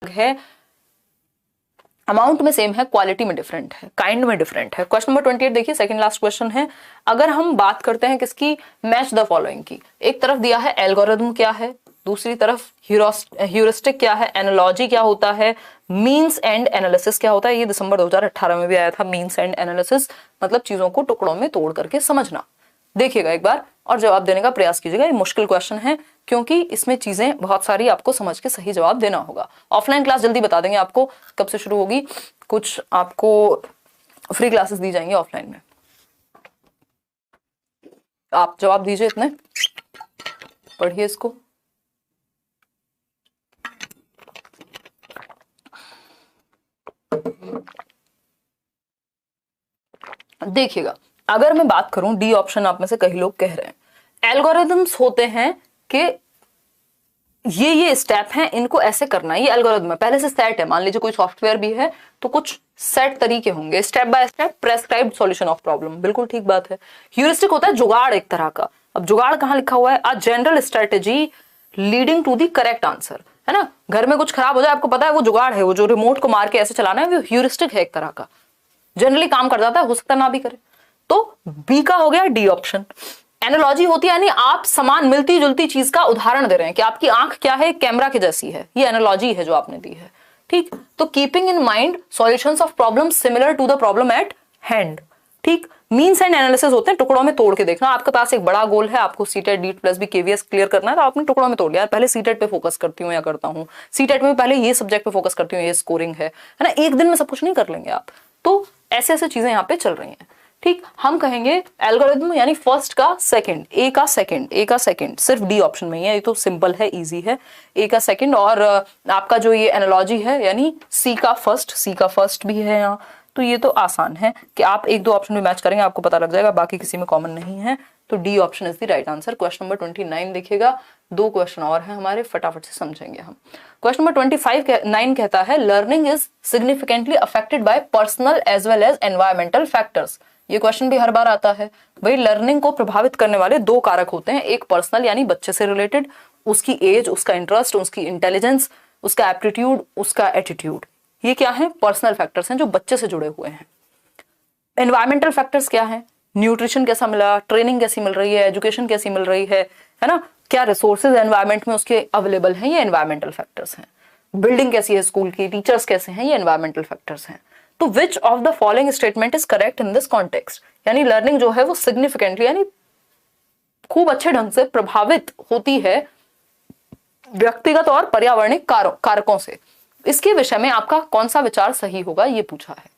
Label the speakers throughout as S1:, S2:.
S1: है, अमाउंट में सेम है, क्वालिटी में डिफरेंट है, काइंड में डिफरेंट है। क्वेश्चन नंबर 28 देखिए, सेकंड लास्ट क्वेश्चन है। अगर हम बात करते हैं किसकी, मैच द फॉलोइंग की, एक तरफ दिया है एल्गोरिथम क्या है, दूसरी तरफ ह्यूरिस्टिक क्या है, एनालॉजी क्या होता है, मीन्स एंड एनालिसिस क्या होता है। ये दिसंबर 2018 में भी आया था, मीन्स एंड एनालिसिस मतलब चीजों को टुकड़ों में तोड़ करके समझना। देखिएगा एक बार और जवाब देने का प्रयास कीजिएगा। ये मुश्किल क्वेश्चन है क्योंकि इसमें चीजें बहुत सारी आपको समझ के सही जवाब देना होगा। ऑफलाइन क्लास जल्दी बता देंगे आपको कब से शुरू होगी, कुछ आपको फ्री क्लासेस दी जाएंगी ऑफलाइन में। आप जवाब दीजिए, इतने पढ़िए इसको। देखिएगा, अगर मैं बात करूं, डी ऑप्शन आप में से कई लोग कह रहे हैं एल्गोरिथम्स होते हैं कि ये स्टेप हैं, इनको ऐसे करना है, ये एल्गोरिथम है, पहले से सेट है। मान लीजिए कोई सॉफ्टवेयर भी है तो कुछ सेट तरीके होंगे, step by step prescribed solution of problem, बिल्कुल ठीक बात है। ह्यूरिस्टिक होता है जुगाड़ एक तरह का। अब जुगाड़ कहां लिखा हुआ है, a general strategy leading to the correct answer, है ना। घर में कुछ खराब हो जाए, आपको पता है वो जुगाड़ है, वो जो रिमोट को मार के ऐसे चलाना है, वो ह्यूरिस्टिक है एक तरह का, जनरली काम कर जाता है, हो सकता ना भी करे। तो बी का हो गया डी ऑप्शन। एनालॉजी होती है यानी आप समान मिलती जुलती चीज का उदाहरण दे रहे हैं कि आपकी आंख क्या है, कैमरा के जैसी है, ये एनालॉजी है जो आपने दी है, ठीक। तो keeping in mind solutions of problem similar to the problem at hand, ठीक। मीन्स एंड एनालिसिस होते हैं टुकड़ों में तोड़ के देखना। आपके पास एक बड़ा गोल है, आपको सीटेट डीट प्लस भी केवीएस क्लियर करना है, तो आपने टुकड़ों में तोड़ लिया, पहले सीटेट पे फोकस करती हूँ या करता हूँ, सीटेट में पहले ये सब्जेक्ट पे फोकस करती हूँ, ये स्कोरिंग है ना। एक दिन में सब कुछ नहीं कर लेंगे आप, तो ऐसे ऐसे चीजें यहाँ पे चल रही हैं, ठीक। हम कहेंगे एल्गोरिथम यानी फर्स्ट का सेकंड, ए का सेकंड सिर्फ डी ऑप्शन में ही है, ये तो सिंपल है, इजी है, ए का सेकंड। और आपका जो ये एनालॉजी है यानी सी का फर्स्ट भी है यहाँ, तो ये तो आसान है कि आप एक दो ऑप्शन में मैच करेंगे, आपको पता लग जाएगा, बाकी किसी में कॉमन नहीं है, तो D option is the right answer. Question number 29 देखिएगा, दो क्वेश्चन और हैं हमारे, फटाफट से समझेंगे हम। क्वेश्चन नंबर 9 कहता है learning is significantly affected by personal as well as environmental factors. ये क्वेश्चन भी हर बार आता है भाई। लर्निंग को प्रभावित करने वाले दो कारक होते हैं, एक पर्सनल यानी बच्चे से रिलेटेड, उसकी एज, उसका इंटरेस्ट, उसकी इंटेलिजेंस, उसका एप्टीट्यूड, उसका एटीट्यूड, ये क्या है, पर्सनल फैक्टर्स हैं जो बच्चे से जुड़े हुए हैं। एनवायरमेंटल फैक्टर्स क्या है, न्यूट्रिशन कैसा मिला, ट्रेनिंग कैसी मिल रही है, एजुकेशन कैसी मिल रही है ना, क्या रिसोर्सेज एनवायरमेंट में उसके अवेलेबल हैं, ये एनवायरमेंटल फैक्टर्स हैं। बिल्डिंग कैसी है स्कूल की, टीचर्स कैसे हैं, ये एनवायरमेंटल फैक्टर्स हैं। तो which of the following statement is correct in this context, यानी लर्निंग जो है वो सिग्निफिकेंटली यानी खूब अच्छे ढंग से प्रभावित होती है व्यक्तिगत और पर्यावरणिक कारकों से। इसके विषय में आपका कौन सा विचार सही होगा, ये पूछा है।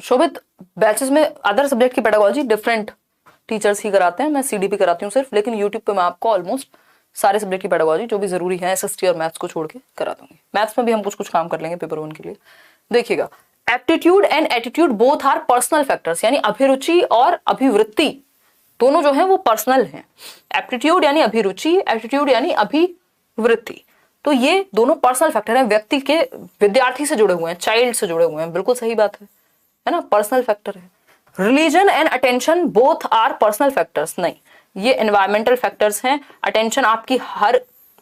S1: शोभित, बैचेस में अदर सब्जेक्ट की पेडागोजी डिफरेंट टीचर्स ही कराते हैं, मैं सीडीपी कराती हूँ सिर्फ, लेकिन यूट्यूब पे मैं आपको ऑलमोस्ट सारे सब्जेक्ट की पेडागोजी जो भी जरूरी है एसएसटी और मैथ्स को छोड़ के करा दूंगी। मैथ्स में भी हम कुछ कुछ काम कर लेंगे पेपर 1 के लिए। देखिएगा, aptitude and attitude both are personal factors, यानी अभिरुचि और अभिवृत्ति दोनों जो है वो पर्सनल हैं। एप्टीट्यूड यानी अभिरुचि, एटीट्यूड यानी अभिवृत्ति, तो ये दोनों पर्सनल फैक्टर हैं, व्यक्ति के, विद्यार्थी से जुड़े हुए हैं, चाइल्ड से जुड़े हुए हैं, बिल्कुल सही बात है ना, पर्सनल फैक्टर है। Religion and attention both are personal factors, नहीं, ये एनवायरमेंटल फैक्टर्स हैं। अटेंशन आपकी हर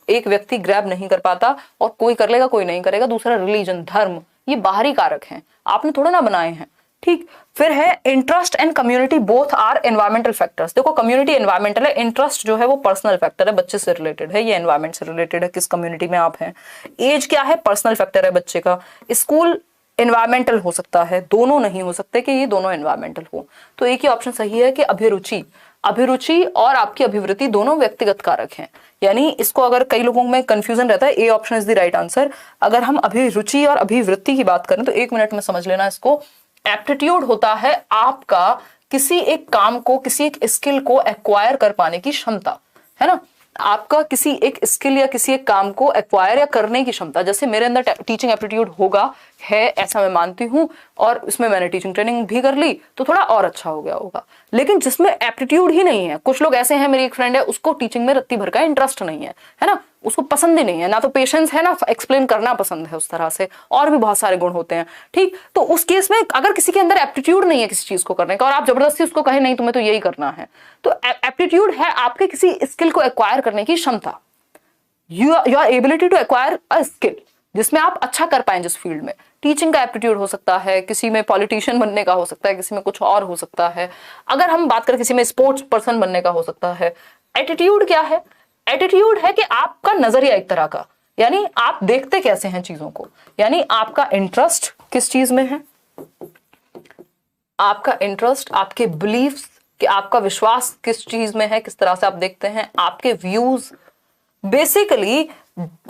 S1: एक व्यक्ति ग्रैब नहीं कर पाता, और कोई कर लेगा कोई नहीं करेगा। दूसरा रिलीजन, धर्म, ये बाहरी कारक हैं, आपने थोड़ा ना बनाए हैं, ठीक। फिर है interest and community both are environmental factors. देखो, कम्युनिटी एनवायरमेंटल है, इंटरेस्ट जो है वो पर्सनल फैक्टर है, बच्चे से रिलेटेड है, ये एनवायरमेंट से रिलेटेड है, किस कम्युनिटी में आप हैं। एज क्या है, पर्सनल फैक्टर है बच्चे का। स्कूल एनवायरमेंटल हो सकता है, दोनों नहीं हो सकते कि ये दोनों एनवायरमेंटल हो। तो एक ही ऑप्शन सही है कि अभिरुचि और आपकी अभिवृत्ति दोनों व्यक्तिगत कारक हैं। यानी इसको अगर कई लोगों में कंफ्यूजन रहता है, A option is the right answer. अगर हम अभिरुचि और अभिवृत्ति की बात करें तो 1 मिनट में समझ लेना इसको। एप्टीट्यूड होता है आपका किसी एक काम को, किसी एक स्किल को एक्वायर कर पाने की क्षमता, है ना। आपका किसी एक स्किल या किसी एक काम को एक्वायर या करने की क्षमता, जैसे मेरे अंदर टीचिंग एप्टीट्यूड होगा है, ऐसा मैं मानती हूँ, और इसमें मैंने टीचिंग ट्रेनिंग भी कर ली तो थोड़ा और अच्छा हो गया होगा। लेकिन जिसमें एप्टीट्यूड ही नहीं है, कुछ लोग ऐसे हैं, मेरी एक फ्रेंड है, उसको टीचिंग में रत्ती भर का इंटरेस्ट नहीं है ना, उसको पसंद ही नहीं है, ना तो पेशेंस है ना एक्सप्लेन करना पसंद है उस तरह से, और भी बहुत सारे गुण होते हैं। ठीक, तो उस केस में अगर किसी के अंदर एप्टीट्यूड नहीं है किसी चीज को करने का और आप जबरदस्ती उसको कहे नहीं तुम्हें तो यही करना है, तो एप्टीट्यूड है आपके किसी स्किल को एक्वायर करने की क्षमता, your ability to acquire a skill जिसमें आप अच्छा कर पाए जिस फील्ड में। टीचिंग का एप्टीट्यूड हो सकता है, किसी में पॉलिटिशियन बनने का हो सकता है, किसी में कुछ और हो सकता है, अगर हम बात करें किसी में स्पोर्ट्स पर्सन बनने का हो सकता है। एटीट्यूड क्या है? एटीट्यूड है कि आपका नजरिया एक तरह का, यानी आप देखते कैसे हैं चीजों को, यानी आपका इंटरेस्ट किस चीज में है, आपका इंटरेस्ट, आपके बिलीव्स, कि आपका विश्वास किस चीज में है, किस तरह से आप देखते हैं, आपके व्यूज, बेसिकली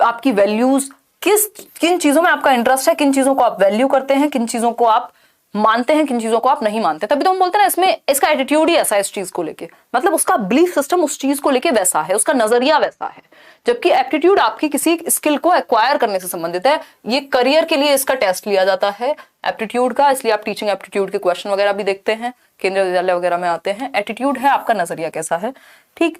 S1: आपकी वैल्यूज, किन चीजों में आपका इंटरेस्ट है, किन चीजों को आप वैल्यू करते हैं, किन चीजों को आप मानते हैं, किन चीजों को आप नहीं मानते। तभी तो हम बोलते हैं ना, इसमें इसका एटीट्यूड ही ऐसा है इस चीज को लेके, मतलब उसका बिलीफ सिस्टम उस चीज को लेके वैसा है, उसका नजरिया वैसा है। जबकि एप्टीट्यूड आपकी किसी स्किल को एक्वायर करने से संबंधित है। ये करियर के लिए इसका टेस्ट लिया जाता है एप्टीट्यूड का, इसलिए आप टीचिंग एप्टीट्यूड के क्वेश्चन वगैरह भी देखते हैं, केंद्रीय विद्यालय वगैरह में आते हैं। एटीट्यूड है आपका नजरिया कैसा है। ठीक,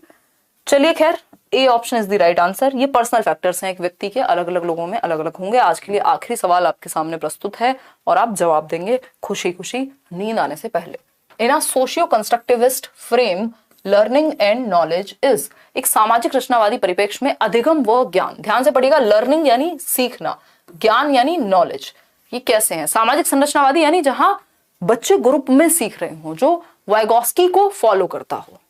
S1: चलिए खैर, A option is the right answer. ये पर्सनल फैक्टर्स हैं एक व्यक्ति के, अलग अलग लोगों में अलग अलग होंगे। आज के लिए आखिरी सवाल आपके सामने प्रस्तुत है और आप जवाब देंगे खुशी खुशी नींद आने से पहले। In a socio constructivist frame learning and knowledge is, एक सामाजिक रचनावादी परिप्रेक्ष्य में अधिगम व ज्ञान, ध्यान से पढ़िएगा, लर्निंग यानी सीखना, ज्ञान यानी नॉलेज, ये कैसे हैं? सामाजिक संरचनावादी यानी जहां बच्चे ग्रुप में सीख रहे हो, जो वाइगोस्की को फॉलो करता हो।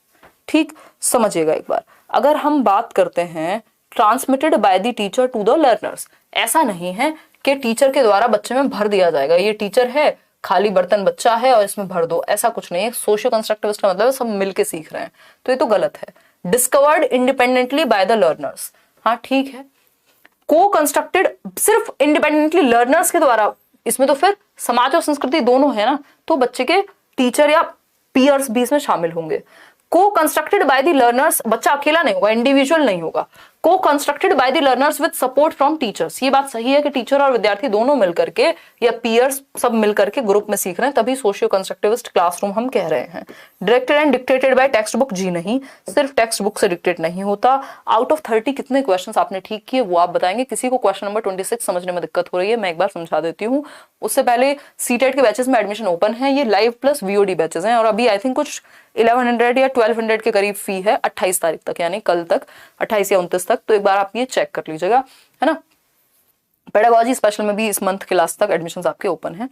S1: ठीक, समझिएगा एक बार, अगर हम बात करते हैं transmitted by the teacher to the learners, ऐसा नहीं है कि टीचर के द्वारा बच्चे में भर दिया जाएगा, ये टीचर है, खाली बर्तन बच्चा है और इसमें भर दो, ऐसा कुछ नहीं है। सोशियो कंस्ट्रक्टिविस्ट का मतलब है सब मिलके सीख रहे हैं, तो ये तो गलत है। Discovered independently by the learners, हाँ ठीक है। को कंस्ट्रक्टेड सिर्फ इंडिपेंडेंटली लर्नर्स के द्वारा, इसमें तो फिर समाज और संस्कृति दोनों है ना, तो बच्चे के टीचर या पीयर्स भी इसमें शामिल होंगे। को कंस्ट्रक्टेड बाय द लर्नर्स, बच्चा अकेला नहीं होगा, इंडिविजुअल नहीं होगा। को constructed by the learners with support from teachers, ये बात सही है कि टीचर और विद्यार्थी दोनों मिलकर के या पीयर्स सब मिलकर के ग्रुप में सीख रहे हैं, तभी सोशियो कंस्ट्रक्टिविस्ट क्लासरूम हम कह रहे हैं। Directed and dictated by text book, जी नहीं, सिर्फ टेक्स्ट बुक से डिक्टेट नहीं होता। आउट ऑफ 30 कितने क्वेश्चन आपने ठीक किए वो आप बताएंगे। किसी को क्वेश्चन नंबर 26 समझने में दिक्कत हो रही है, मैं एक बार समझा देती हूँ। उससे पहले सीटेट के बैचेस में एडमिशन ओपन है, ये लाइव प्लस वीओडी बैचेस हैं, और अभी आई थिंक कुछ 1100 या 1200 के करीब फी है 28 तारीख तक, यानी कल तक, 28 या 29 तक, तो एक बार आप ये चेक कर लीजिएगा, है ना। पेडागोजी स्पेशल में भी इस मंथ के लास्ट तक एडमिशंस आपके ओपन हैं।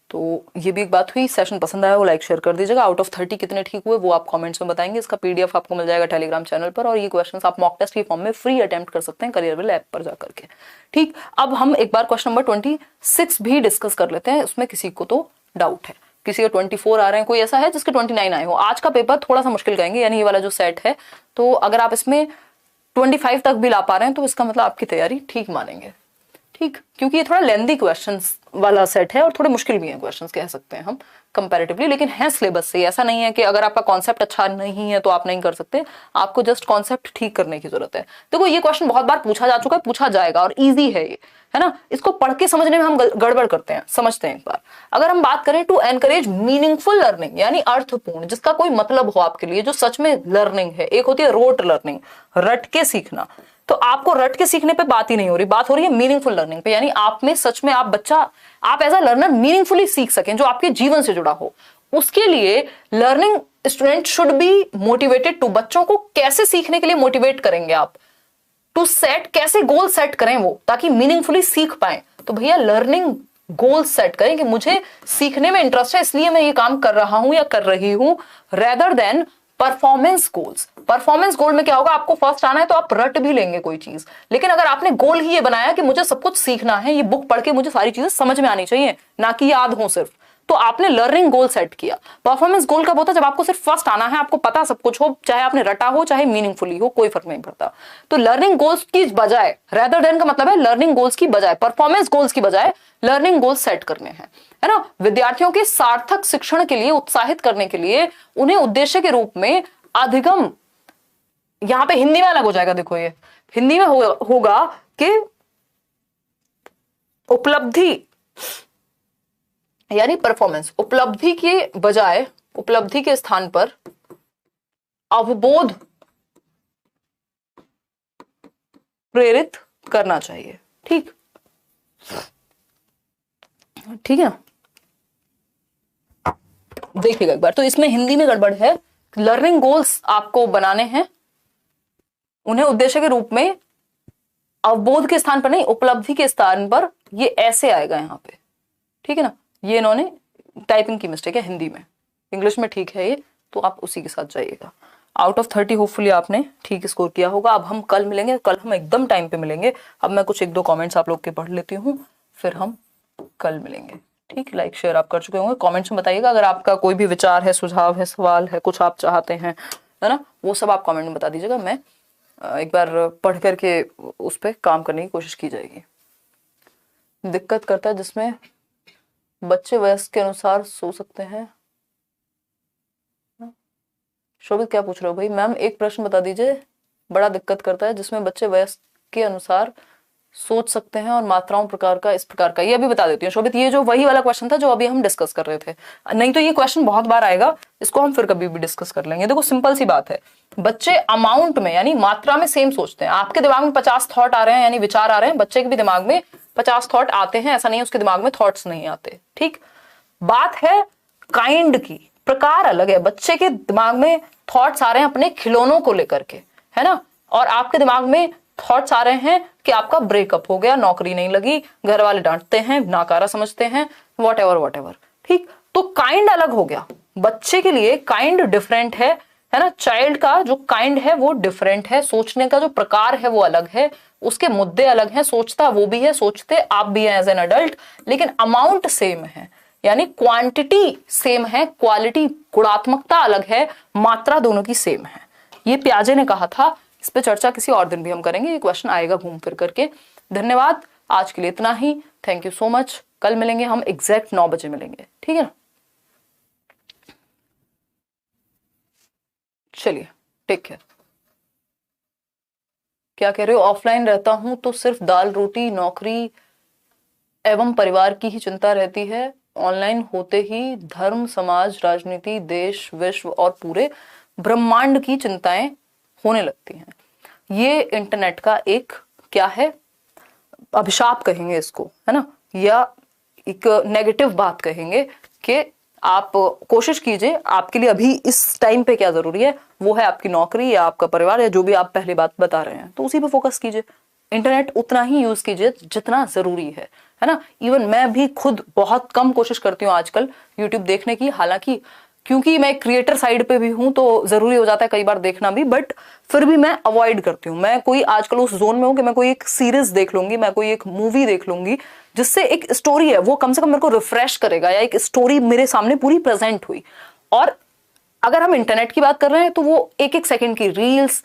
S1: तो ये भी एक बात हुई। सेशन पसंद आया वो लाइक शेयर कर दीजिएगा। आउट ऑफ 30 कितने ठीक हुए वो आप कमेंट्स में बताएंगे। इसका पीडीएफ आपको मिल जाएगा टेलीग्राम चैनल पर, और ये क्वेश्चंस आप मॉक टेस्ट की फॉर्म में फ्री अटेम्प्ट कर सकते हैं करियरविल ऐप पर जाकर के। ठीक, अब हम एक बार क्वेश्चन नंबर 26 भी डिस्कस कर लेते हैं। उसमें किसी को तो डाउट है, किसी के 24 आ रहे हैं, कोई ऐसा है जिसके 29 आए हो। आज का पेपर थोड़ा सा मुश्किल कहेंगे, यानी ये वाला जो सेट है, तो अगर आप इसमें 25 तक भी ला पा रहे हैं तो इसका मतलब आपकी तैयारी ठीक मानेंगे। ठीक, क्योंकि ये थोड़ा लेंदी क्वेश्चंस वाला सेट है और थोड़े मुश्किल भी हैं क्वेश्चंस, कह सकते हैं हम कंपैरेटिवली, लेकिन है सिलेबस से। ऐसा नहीं है कि अगर आपका कॉन्सेप्ट अच्छा नहीं है तो आप नहीं कर सकते, आपको जस्ट कॉन्सेप्ट ठीक करने की जरूरत है। देखो ये क्वेश्चन बहुत बार पूछा जा चुका है, पूछा जाएगा, और ईजी है ये, है ना। इसको पढ़ के समझने में हम गड़बड़ करते हैं, समझते हैं एक बार। अगर हम बात करें टू एनकरेज मीनिंगफुल लर्निंग, यानी अर्थपूर्ण, जिसका कोई मतलब हो आपके लिए, जो सच में लर्निंग है। एक होती है रोट लर्निंग, रट के सीखना, तो आपको रट के सीखने पे बात ही नहीं हो रही, बात हो रही है मीनिंगफुल लर्निंग पे, यानी आप में सच में आप एज अ लर्नर मीनिंगफुली सीख सकें, जो आपके जीवन से जुड़ा हो। उसके लिए learning student should be motivated to, बच्चों को कैसे सीखने के लिए मोटिवेट करेंगे आप, टू सेट, कैसे गोल सेट करें वो, ताकि मीनिंगफुली सीख पाए। तो भैया लर्निंग गोल सेट करें कि मुझे सीखने में इंटरेस्ट है इसलिए मैं ये काम कर रहा हूं या कर रही हूं, rather than performance goals. Performance goal में क्या होगा, आपको फर्स्ट आना है तो आप रट भी लेंगे कोई चीज, लेकिन अगर आपने गोल ही ये बनाया कि मुझे सब कुछ सीखना है, ये बुक पढ़ के मुझे सारी चीजें समझ में आनी चाहिए, ना कि याद हो सिर्फ, तो आपने लर्निंग गोल सेट किया। परफॉर्मेंस गोल कब होता है, जब आपको सिर्फ फर्स्ट आना है, आपको पता सब कुछ हो, चाहे आपने रटा हो चाहे मीनिंगफुली हो, कोई फर्क नहीं पड़ता। तो लर्निंग गोल्स की बजाय, रेदर देन का मतलब है लर्निंग गोल्स की बजाय, परफॉर्मेंस गोल्स की बजाय लर्निंग गोल्स सेट करने हैं, है ना। विद्यार्थियों के सार्थक शिक्षण के लिए उत्साहित करने के लिए उन्हें उद्देश्य के रूप में अधिगम, यहां पे हिंदी में अलग हो जाएगा, देखो ये हिंदी में होगा कि उपलब्धि यानी परफॉर्मेंस, उपलब्धि के बजाय, उपलब्धि के स्थान पर अवबोध प्रेरित करना चाहिए। ठीक, ठीक है। देखिएगा एक बार, तो इसमें हिंदी में गड़बड़ है। लर्निंग गोल्स आपको बनाने हैं, उन्हें उद्देश्य के रूप में अवबोध के स्थान पर नहीं, उपलब्धि के स्थान पर, ये ऐसे आएगा यहाँ पे। ठीक है ना, ये इन्होंने टाइपिंग की मिस्टेक है हिंदी में, इंग्लिश में ठीक है ये, तो आप उसी के साथ जाइएगा। आउट ऑफ 30 होपफुली आपने ठीक स्कोर किया होगा। अब हम कल मिलेंगे, कल हम एकदम टाइम पे मिलेंगे। अब मैं कुछ 1-2 कमेंट्स आप लोग के पढ़ लेती हूँ, फिर हम कल मिलेंगे। ठीक, लाइक शेयर आप कर चुके होंगे, कमेंट्स में बताइएगा। अगर आपका कोई भी विचार है, सुझाव है, सवाल है, कुछ आप चाहते हैं, है ना, वो सब आप कमेंट में बता दीजिएगा। मैं एक बार पढ़ करके उस पर काम करने की कोशिश की जाएगी। दिक्कत करता है जिसमें बच्चे वयस्क के अनुसार सो सकते हैं। शोभित क्या पूछ रहे हो भाई? मैम एक प्रश्न बता दीजिए, बड़ा दिक्कत करता है जिसमें बच्चे वयस्क के अनुसार सोच सकते हैं और मात्राओं प्रकार का इस प्रकार का। ये अभी बता देती हूँ शोभित, ये जो वही वाला क्वेश्चन था जो अभी हम डिस्कस कर रहे थे, नहीं तो ये क्वेश्चन बहुत बार आएगा, इसको हम फिर कभी भी डिस्कस कर लेंगे। देखो सिंपल सी बात है, बच्चे अमाउंट में यानी मात्रा में सेम सोचते हैं। आपके दिमाग में 50 थॉट आ रहे हैं यानी विचार आ रहे हैं, बच्चे के भी दिमाग में 50 थॉट आते हैं, ऐसा नहीं है उसके दिमाग में थॉट्स नहीं आते। ठीक, बात है काइंड की, प्रकार अलग है। बच्चे के दिमाग में थॉट्स आ रहे हैं अपने खिलौनों को लेकर के, है ना, और आपके दिमाग में थॉट्स आ रहे हैं कि आपका ब्रेकअप हो गया, नौकरी नहीं लगी, घर वाले डांटते हैं, नाकारा समझते हैं, वॉट एवर। ठीक, तो काइंड अलग हो गया। बच्चे के लिए काइंड डिफरेंट है ना, चाइल्ड का जो काइंड है वो डिफरेंट है, सोचने का जो प्रकार है वो अलग है, उसके मुद्दे अलग हैं, सोचता वो भी है, सोचते आप भी हैं एज एन अडल्ट, लेकिन अमाउंट सेम है, यानी क्वांटिटी सेम है, क्वालिटी गुणात्मकता अलग है, मात्रा दोनों की सेम है। ये पियाजे ने कहा था, इस पे चर्चा किसी और दिन भी हम करेंगे, ये क्वेश्चन आएगा घूम फिर करके। धन्यवाद, आज के लिए इतना ही, थैंक यू सो मच। कल मिलेंगे हम एग्जैक्ट 9 बजे मिलेंगे, ठीक है। चलिए, टेक केयर। क्या कह रहे हो? ऑफलाइन रहता हूं तो सिर्फ दाल रोटी, नौकरी एवं परिवार की ही चिंता रहती है, ऑनलाइन होते ही धर्म, समाज, राजनीति, देश, विश्व और पूरे ब्रह्मांड की चिंताएं होने लगती हैं। ये इंटरनेट का एक क्या है, अभिशाप कहेंगे इसको, है ना, या एक नेगेटिव बात कहेंगे कि आप कोशिश कीजिए, आपके लिए अभी इस टाइम पे क्या जरूरी है, वो है आपकी नौकरी या आपका परिवार या जो भी आप पहले बात बता रहे हैं, तो उसी पे फोकस कीजिए। इंटरनेट उतना ही यूज कीजिए जितना जरूरी है ना। इवन मैं भी खुद बहुत कम कोशिश करती हूँ आजकल यूट्यूब देखने की, हालांकि क्योंकि मैं क्रिएटर साइड पे भी हूं तो जरूरी हो जाता है कई बार देखना भी, बट फिर भी मैं अवॉइड करती हूँ। मैं कोई आजकल उस जोन में हूं कि मैं कोई एक सीरीज देख लूंगी, मैं कोई एक मूवी देख लूंगी जिससे एक स्टोरी है वो कम से कम मेरे को रिफ्रेश करेगा, या एक स्टोरी मेरे सामने पूरी प्रेजेंट हुई। और अगर हम इंटरनेट की बात कर रहे हैं तो वो 1-1 सेकंड की रील्स,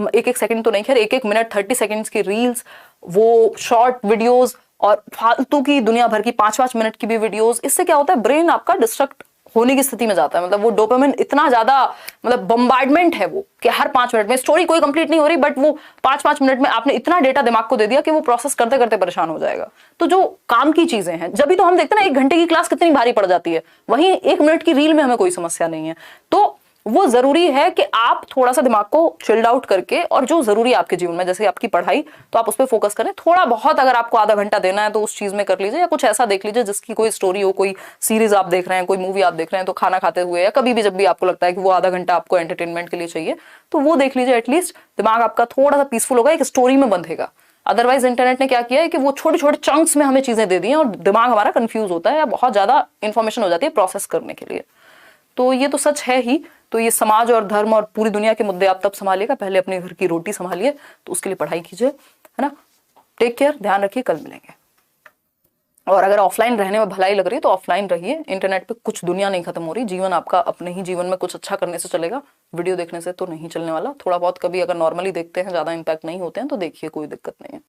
S1: 1-1 सेकंड तो नहीं, खैर 1-1 मिनट 30 सेकंड्स की रील्स, वो शॉर्ट वीडियोस और फालतू की दुनिया भर की 5-5 मिनट की भी वीडियोस, इससे क्या होता है, ब्रेन आपका डिस्ट्रैक्ट होने की स्थिति में जाता है। मतलब वो डोपामिन इतना ज्यादा, मतलब बम्बार्डमेंट है वो, कि हर 5 मिनट में स्टोरी कोई कंप्लीट नहीं हो रही, बट वो 5-5 मिनट में आपने इतना डेटा दिमाग को दे दिया कि वो प्रोसेस करते करते परेशान हो जाएगा। तो जो काम की चीजें हैं, जब भी तो हम देखते हैं ना 1 घंटे की क्लास कितनी भारी पड़ जाती है, वहीं 1 मिनट की रील में हमें कोई समस्या नहीं है। तो वो जरूरी है कि आप थोड़ा सा दिमाग को चिल्ड आउट करके, और जो जरूरी है आपके जीवन में, जैसे आपकी पढ़ाई, तो आप उस पर फोकस करें। थोड़ा बहुत अगर आपको आधा घंटा देना है तो उस चीज में कर लीजिए, या कुछ ऐसा देख लीजिए जिसकी कोई स्टोरी हो, कोई सीरीज आप देख रहे हैं, कोई मूवी आप देख रहे हैं, तो खाना खाते हुए या कभी भी जब भी आपको लगता है कि वो आधा घंटा आपको एंटरटेनमेंट के लिए चाहिए, तो वो देख लीजिए। एटलीस्ट दिमाग आपका थोड़ा सा पीसफुल होगा, एक स्टोरी में बंधेगा। अदरवाइज इंटरनेट ने क्या किया है कि वो छोटे छोटे चंक्स में हमें चीजें दे दी हैं और दिमाग हमारा कंफ्यूज होता है, या बहुत ज्यादा इंफॉर्मेशन हो जाती है प्रोसेस करने के लिए। तो ये तो सच है ही। तो ये समाज और धर्म और पूरी दुनिया के मुद्दे आप तब संभालिएगा, पहले अपने घर की रोटी संभालिए, तो उसके लिए पढ़ाई कीजिए, है ना। टेक केयर, ध्यान रखिए, कल मिलेंगे। और अगर ऑफलाइन रहने में भलाई लग रही है तो ऑफलाइन रहिए, इंटरनेट पे कुछ दुनिया नहीं खत्म हो रही, जीवन आपका अपने ही जीवन में कुछ अच्छा करने से चलेगा, वीडियो देखने से तो नहीं चलने वाला। थोड़ा बहुत कभी अगर नॉर्मली देखते हैं, ज्यादा इंपैक्ट नहीं होते हैं तो देखिए, कोई दिक्कत नहीं है।